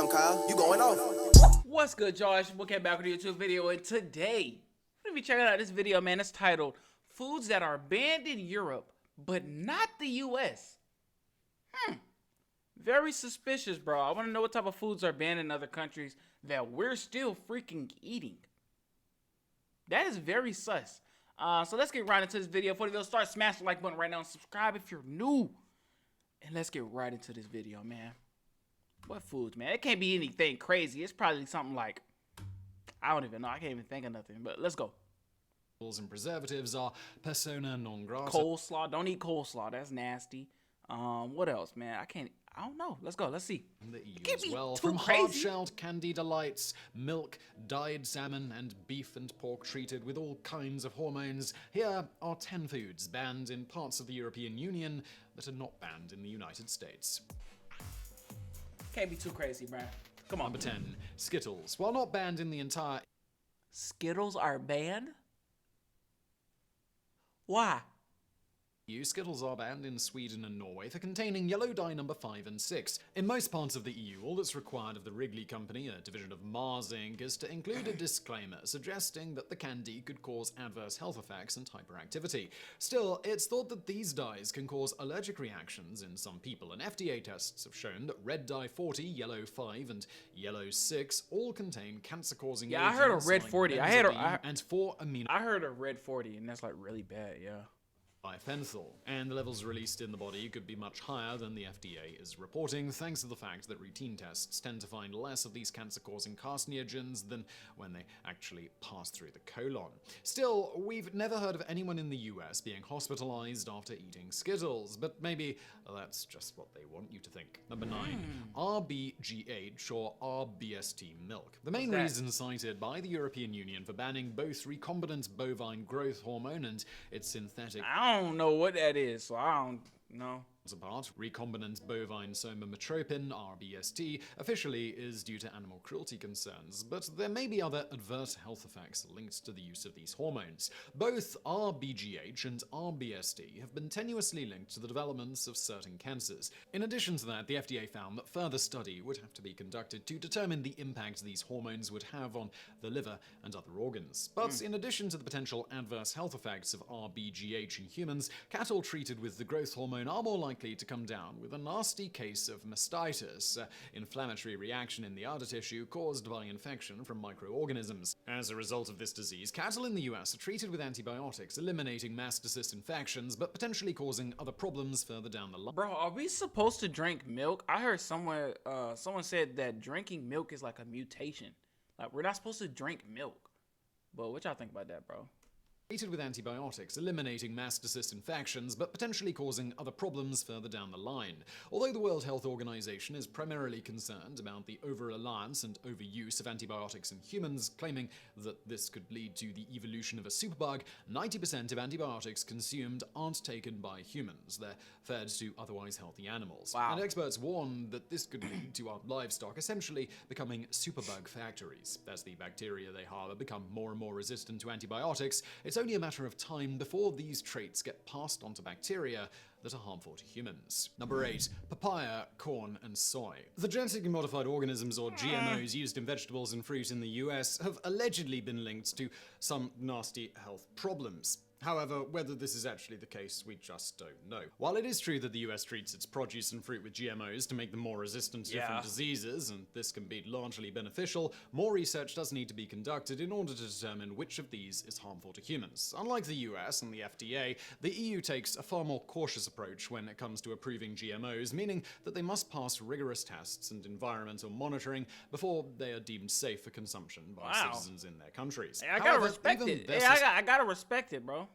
Damn, Kyle, you going off. What's good, y'all? It's your boy came back with a YouTube video, and today we're gonna be checking out this video, man. It's titled "Foods That Are Banned in Europe, but Not the US." Very suspicious, bro. I want to know what type of foods are banned in other countries that we're still freaking eating. That is very sus. So let's get right into this video. Before the video starts, smash the like button right now and subscribe if you're new. And let's get right into this video, man. What foods, man? It can't be anything crazy. It's probably something like, I don't even know. I can't even think of nothing. But let's go. And preservatives are persona non grata. Coleslaw. Don't eat coleslaw. That's nasty. What else, man? I don't know. Let's go. Let's see. In the EU Can't as be well, too from crazy. hard-shelled candy delights, milk, dyed salmon, and beef and pork treated with all kinds of hormones. Here are 10 foods banned in parts of the European Union that are not banned in the United States. Can't be too crazy, man. Come on. Number 10, Skittles. While not banned in the entire Skittles are banned? Why? EU, Skittles are banned in Sweden and Norway for containing yellow dye number 5 and 6. In most parts of the EU, all that's required of the Wrigley Company, a division of Mars Inc., is to include a disclaimer suggesting that the candy could cause adverse health effects and hyperactivity. Still, it's thought that these dyes can cause allergic reactions in some people, and FDA tests have shown that red dye 40, yellow 5, and yellow 6 all contain cancer-causing Yeah, I agents heard of red like 40. benzodiazepine and 4 amino I heard of red 40, and that's like really bad, yeah. Bifenthal, and the levels released in the body could be much higher than the FDA is reporting, thanks to the fact that routine tests tend to find less of these cancer-causing carcinogens than when they actually pass through the colon. Still, we've never heard of anyone in the US being hospitalized after eating Skittles, but maybe that's just what they want you to think. Number 9, RbGH or RBST milk. The main reason cited by the European Union for banning both recombinant bovine growth hormone and its synthetic I don't know what that is, so I don't know. apart, recombinant bovine somatotropin, RBST, officially is due to animal cruelty concerns, but there may be other adverse health effects linked to the use of these hormones. Both RbGH and RBST have been tenuously linked to the developments of certain cancers. In addition to that, the FDA found that further study would have to be conducted to determine the impact these hormones would have on the liver and other organs. But in addition to the potential adverse health effects of RbGH in humans, cattle treated with the growth hormone are more likely to come down with a nasty case of mastitis, inflammatory reaction in the udder tissue caused by infection from microorganisms. As a result of this disease, cattle in the US are treated with antibiotics, eliminating mastitis infections, but potentially causing other problems further down the line. Bro, are we supposed to drink milk? I heard somewhere, someone said that drinking milk is like a mutation. Like, we're not supposed to drink milk. But what y'all think about that, bro? Treated with antibiotics, eliminating mastitis infections, but potentially causing other problems further down the line. Although the World Health Organization is primarily concerned about the over-reliance and overuse of antibiotics in humans, claiming that this could lead to the evolution of a superbug, 90% of antibiotics consumed aren't taken by humans. They're fed to otherwise healthy animals. Wow. And experts warn that this could lead to our livestock essentially becoming superbug factories. As the bacteria they harbor become more and more resistant to antibiotics, it's only a matter of time before these traits get passed on to bacteria that are harmful to humans. Number 8, papaya, corn, and soy. The genetically modified organisms, or GMOs, used in vegetables and fruit in the US have allegedly been linked to some nasty health problems. However, whether this is actually the case, we just don't know. While it is true that the US treats its produce and fruit with GMOs to make them more resistant to different diseases, and this can be largely beneficial, more research does need to be conducted in order to determine which of these is harmful to humans. Unlike the US and the FDA, the EU takes a far more cautious approach when it comes to approving GMOs, meaning that they must pass rigorous tests and environmental monitoring before they are deemed safe for consumption by citizens in their countries. Hey, I gotta respect it. Hey, I gotta respect it, bro.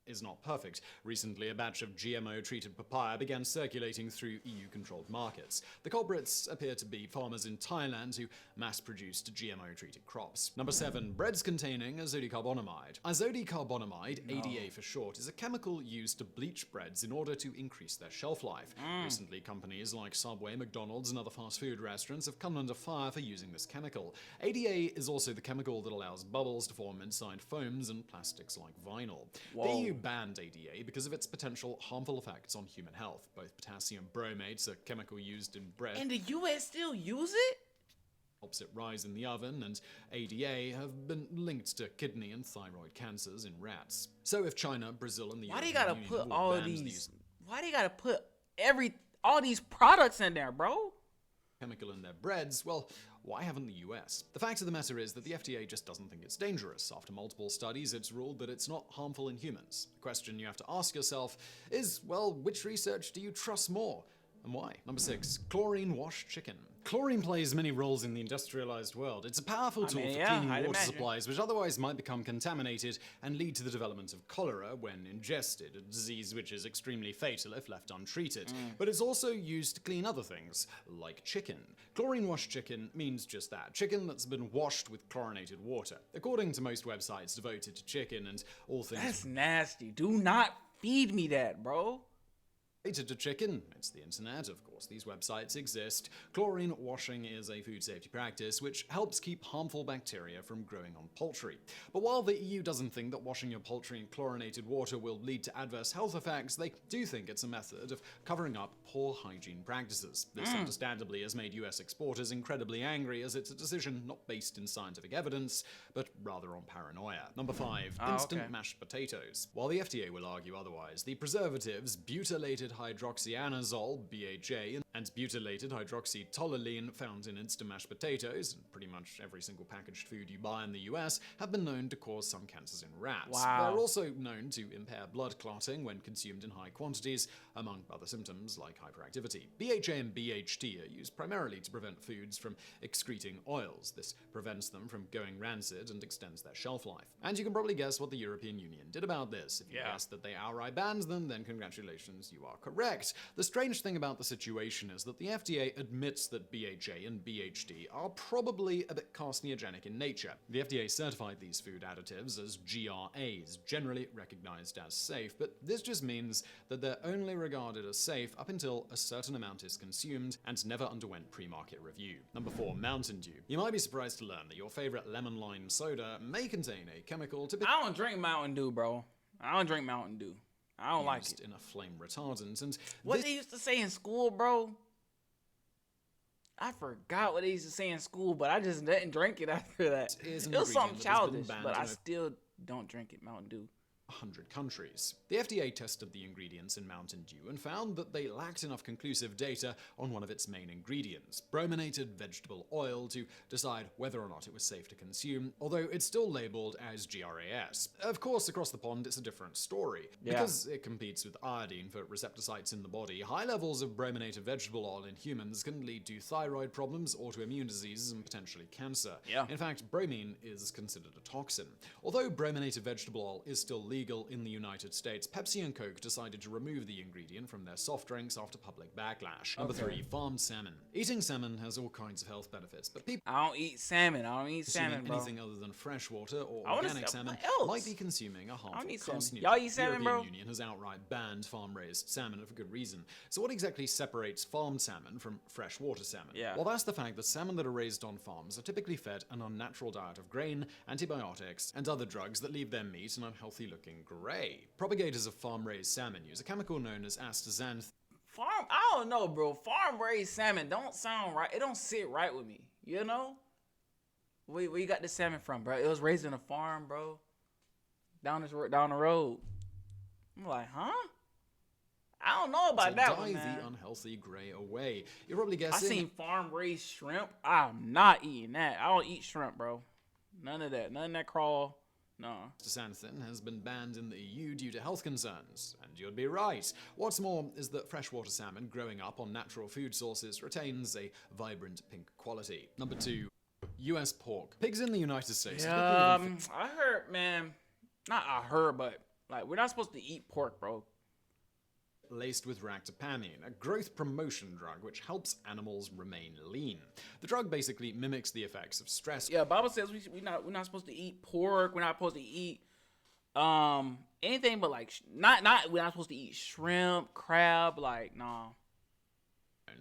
Is not perfect. Recently, a batch of GMO-treated papaya began circulating through EU-controlled markets. The culprits appear to be farmers in Thailand who mass-produced GMO-treated crops. Number 7, breads containing azodicarbonamide. Azodicarbonamide, ADA for short, is a chemical used to bleach breads in order to increase their shelf life. Recently, companies like Subway, McDonald's, and other fast food restaurants have come under fire for using this chemical. ADA is also the chemical that allows bubbles to form inside foams and plastics like vinyl. The EU banned ADA because of its potential harmful effects on human health. Both potassium bromates, a chemical used in bread, And the U.S. still use it? helps it rise in the oven, and ADA have been linked to kidney and thyroid cancers in rats. So if China, Brazil, and the Why they European gotta Union put all all banned these? Why they gotta put all these products in there, bro? chemical in their breads, well, why haven't the US? The fact of the matter is that the FDA just doesn't think it's dangerous. After multiple studies, it's ruled that it's not harmful in humans. The question you have to ask yourself is, well, which research do you trust more? And why? Number 6, chlorine-washed chicken. Chlorine plays many roles in the industrialized world. It's a powerful tool for cleaning I'd water imagine. supplies, which otherwise might become contaminated and lead to the development of cholera when ingested, a disease which is extremely fatal if left untreated. But it's also used to clean other things, like chicken. Chlorine-washed chicken means just that, chicken that's been washed with chlorinated water. According to most websites devoted to chicken and all things That's nasty. Do not feed me that, bro. related to chicken, it's the internet, of course, these websites exist. Chlorine washing is a food safety practice which helps keep harmful bacteria from growing on poultry. But while the EU doesn't think that washing your poultry in chlorinated water will lead to adverse health effects, they do think it's a method of covering up poor hygiene practices. This understandably has made US exporters incredibly angry, as it's a decision not based in scientific evidence, but rather on paranoia. Number 5, instant mashed potatoes. While the FDA will argue otherwise, the preservatives butylated hydroxyanazole, BHA, and butylated hydroxytoluene found in instant mashed potatoes, and pretty much every single packaged food you buy in the US, have been known to cause some cancers in rats. Wow. They're also known to impair blood clotting when consumed in high quantities, among other symptoms like hyperactivity. BHA and BHT are used primarily to prevent foods from excreting oils. This prevents them from going rancid and extends their shelf life. And you can probably guess what the European Union did about this. If you guessed that they outright banned them, then congratulations, you are correct. The strange thing about the situation is that the FDA admits that BHA and BHT are probably a bit carcinogenic in nature. The FDA certified these food additives as GRAs, generally recognized as safe, but this just means that they're only regarded as safe up until a certain amount is consumed and never underwent pre-market review. Number 4, Mountain Dew. You might be surprised to learn that your favorite lemon lime soda may contain a chemical typically I don't drink Mountain Dew, bro. I don't drink Mountain Dew. I don't like used it. in a flame retardant, and What they used to say in school, bro? I forgot what they used to say in school, but I just didn't drink it after that. is It an was something ingredient that has been childish, banned but in I over still don't drink it, Mountain Dew. 100 countries. The FDA tested the ingredients in Mountain Dew and found that they lacked enough conclusive data on one of its main ingredients, brominated vegetable oil, to decide whether or not it was safe to consume, although it's still labeled as GRAS. Of course, across the pond, it's a different story. Because it competes with iodine for receptor sites in the body, high levels of brominated vegetable oil in humans can lead to thyroid problems, autoimmune diseases, and potentially cancer. In fact, bromine is considered a toxin. Although brominated vegetable oil is still legal in the United States, Pepsi and Coke decided to remove the ingredient from their soft drinks after public backlash. Number 3, farmed salmon. Eating salmon has all kinds of health benefits, but people I don't eat salmon. I don't eat consuming salmon, bro. anything other than freshwater or wanna organic say- salmon what else? might be consuming a harmful eat salmon. carcinogen. Y'all eat salmon, the bro? European Union has outright banned farm-raised salmon for good reason. So what exactly separates farmed salmon from freshwater salmon? Well, that's the fact that salmon that are raised on farms are typically fed an unnatural diet of grain, antibiotics, and other drugs that leave their meat an unhealthy-looking gray. Propagators of farm-raised salmon use a chemical known as astaxanthin. I don't know, bro. Farm raised salmon don't sound right. It don't sit right with me. You know? Where you got the salmon from, bro? It was raised in a farm, bro. Down the road. I'm like, huh? I don't know about that one, Dye man. the unhealthy gray away. You're probably I guessing. seen farm raised shrimp. I'm not eating that. I don't eat shrimp, bro. None of that. None of that crawl. No. Astaxanthin has been banned in the EU due to health concerns, and you'd be right. What's more is that freshwater salmon growing up on natural food sources retains a vibrant pink quality. Number 2, US pork. Pigs in the United States. I heard, man. Not I heard, but like we're not supposed to eat pork, bro. Laced with ractopamine, a growth promotion drug which helps animals remain lean. The drug basically mimics the effects of stress. Yeah, Bible says we're not supposed to eat pork. We're not supposed to eat anything but like we're not supposed to eat shrimp, crab, like nah.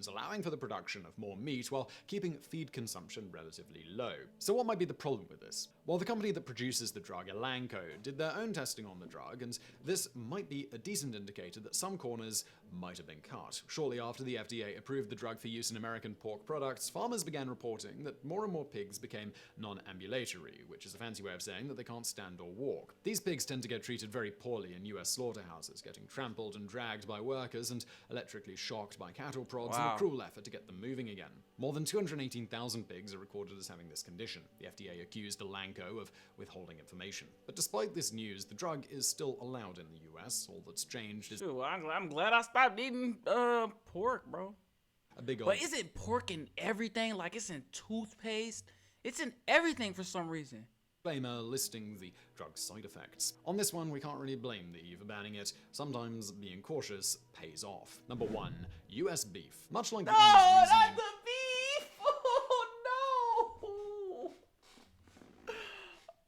Allowing for the production of more meat while keeping feed consumption relatively low. So what might be the problem with this? Well, the company that produces the drug, Elanco, did their own testing on the drug, and this might be a decent indicator that some corners might have been cut. Shortly after the FDA approved the drug for use in American pork products, farmers began reporting that more and more pigs became non-ambulatory, which is a fancy way of saying that they can't stand or walk. These pigs tend to get treated very poorly in US slaughterhouses, getting trampled and dragged by workers and electrically shocked by cattle prods in a cruel effort to get them moving again. More than 218,000 pigs are recorded as having this condition. The FDA accused Elanco of withholding information. But despite this news, the drug is still allowed in the US. All that's changed is Dude, I'm glad I stopped eating pork, bro. a big old... But isn't pork in everything? Like, it's in toothpaste. It's in everything for some reason. disclaimer listing the drug's side effects. On this one, we can't really blame the EU for banning it. Sometimes being cautious pays off. Number 1. US beef. Much like the EU's not reasoning... the beef! Oh,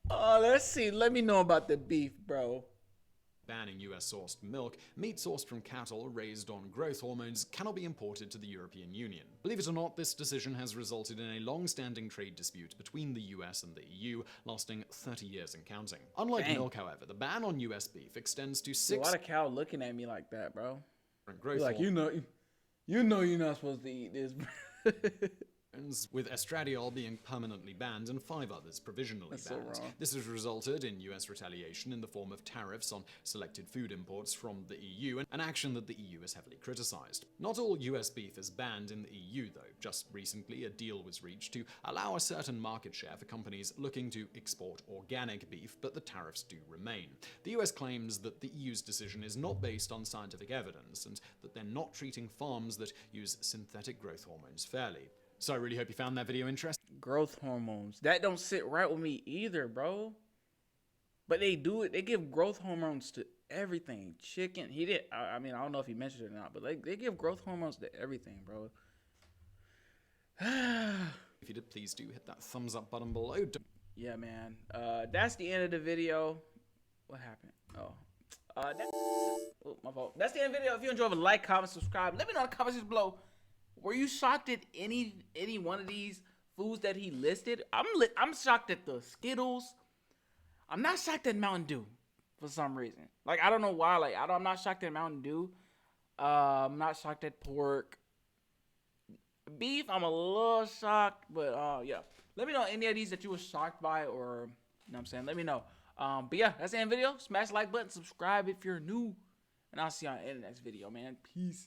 no! Let's see. Let me know about the beef, bro. banning US-sourced milk, meat sourced from cattle raised on growth hormones cannot be imported to the European Union. Believe it or not, this decision has resulted in a long-standing trade dispute between the US and the EU, lasting 30 years and counting. Unlike milk, however, the ban on US beef extends to 6 Why the cow looking at me like that, bro? growth Like, you know you're not supposed to eat this. with estradiol being permanently banned and 5 others provisionally That's so banned. wrong. This has resulted in US retaliation in the form of tariffs on selected food imports from the EU, an action that the EU has heavily criticized. Not all US beef is banned in the EU, though. Just recently, a deal was reached to allow a certain market share for companies looking to export organic beef, but the tariffs do remain. The US claims that the EU's decision is not based on scientific evidence and that they're not treating farms that use synthetic growth hormones fairly. So I really hope you found that video interesting. Growth hormones. That don't sit right with me either, bro. But they do it. They give growth hormones to everything. Chicken. He did. I mean, I don't know if he mentioned it or not, but they give growth hormones to everything, bro. If you did, please do hit that thumbs up button below. Yeah, man. That's the end of the video. What happened? Oh, my fault. That's the end of the video. If you enjoyed, like, comment, subscribe. Let me know in the comments below. Were you shocked at any one of these foods that he listed? I'm shocked at the Skittles. I'm not shocked at Mountain Dew for some reason. Like, I don't know why. Like, I'm not shocked at Mountain Dew. I'm not shocked at pork. Beef, I'm a little shocked, but yeah. Let me know any of these that you were shocked by, or you know what I'm saying. Let me know. But yeah, that's the end of the video. Smash the like button, subscribe if you're new, and I'll see you in the next video, man. Peace.